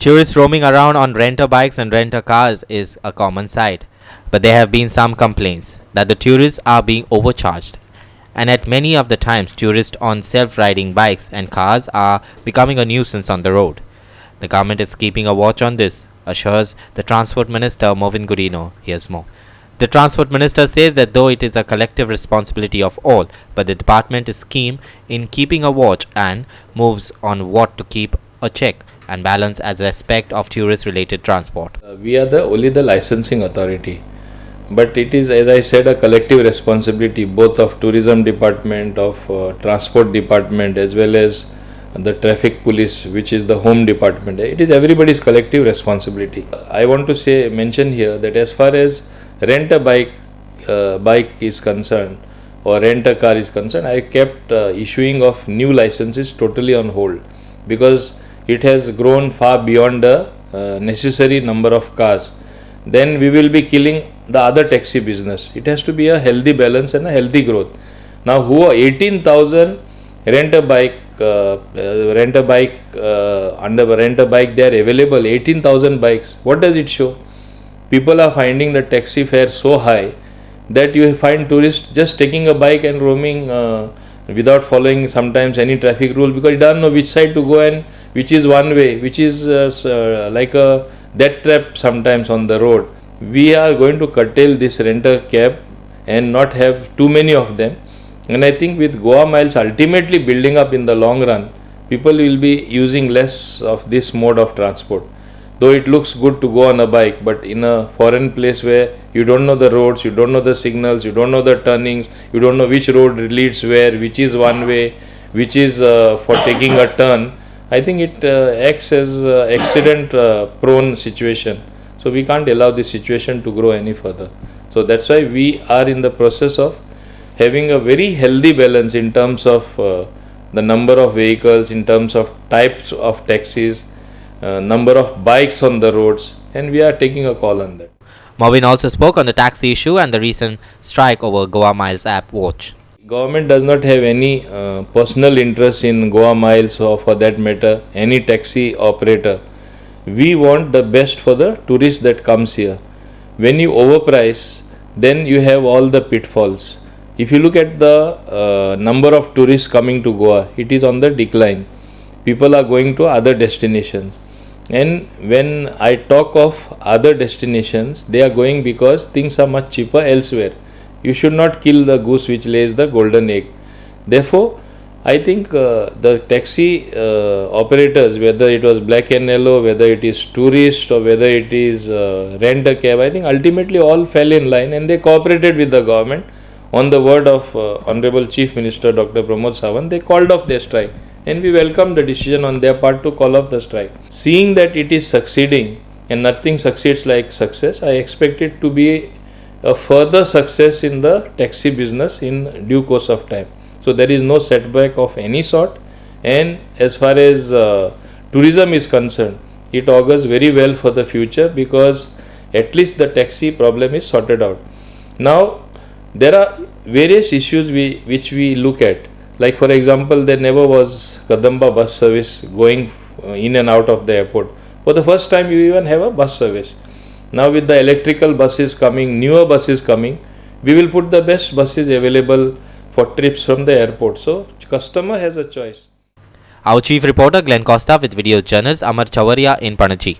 Tourists roaming around on renter bikes and renter cars is a common sight, but there have been some complaints that the tourists are being overcharged. And at many of the times, tourists on self-riding bikes and cars are becoming a nuisance on the road. The government is keeping a watch on this, assures the Transport Minister Mauvin. Here's more. The Transport Minister says that though it is a collective responsibility of all, but the department is keen in keeping a watch and moves on what to keep a check and balance as respect of tourist-related transport. We are only the licensing authority, but it is, as I said, a collective responsibility both of tourism department, of transport department, as well as the traffic police, which is the home department. It is everybody's collective responsibility. I want to mention here that as far as rent a bike is concerned or rent a car is concerned, I kept issuing of new licenses totally on hold, because it has grown far beyond the necessary number of cars. Then we will be killing the other taxi business. It has to be a healthy balance and a healthy growth. Now, who are 18,000 rent a bike under rent a bike, they are available, 18,000 bikes. What does it show? People are finding the taxi fare so high that you find tourists just taking a bike and roaming without following sometimes any traffic rule, because you don't know which side to go and which is one way, which is like a death trap sometimes on the road. We are going to curtail this renter cab and not have too many of them. And I think with Goa miles ultimately building up in the long run, people will be using less of this mode of transport. Though it looks good to go on a bike, but in a foreign place where you don't know the roads, you don't know the signals, you don't know the turnings, you don't know which road leads where, which is one way, which is for taking a turn, I think it acts as accident prone situation. So we can't allow this situation to grow any further. So that's why we are in the process of having a very healthy balance in terms of the number of vehicles, in terms of types of taxis, number of bikes on the roads, and we are taking a call on that. Mauvin also spoke on the taxi issue and the recent strike over Goa Miles app watch. Government does not have any personal interest in Goa Miles, or for that matter any taxi operator. We want the best for the tourist that comes here. When you overprice, then you have all the pitfalls. If you look at the number of tourists coming to Goa, it is on the decline. People are going to other destinations. And when I talk of other destinations, they are going because things are much cheaper elsewhere. You should not kill the goose which lays the golden egg. Therefore, I think the taxi operators, whether it was black and yellow, whether it is tourist or whether it is rent a cab, I think ultimately all fell in line and they cooperated with the government. On the word of Honorable Chief Minister Dr. Pramod Sawant, they called off their strike. And we welcome the decision on their part to call off the strike. Seeing that it is succeeding and nothing succeeds like success, I expect it to be a further success in the taxi business in due course of time. So there is no setback of any sort. And as far as tourism is concerned, it augurs very well for the future, because at least the taxi problem is sorted out. Now, there are various issues which we look at. Like, for example, there never was Kadamba bus service going in and out of the airport. For the first time, you even have a bus service. Now, with the electrical buses coming, newer buses coming, we will put the best buses available for trips from the airport. So, customer has a choice. Our chief reporter Glenn Costa with video journalist Amar Chavaria in Panaji.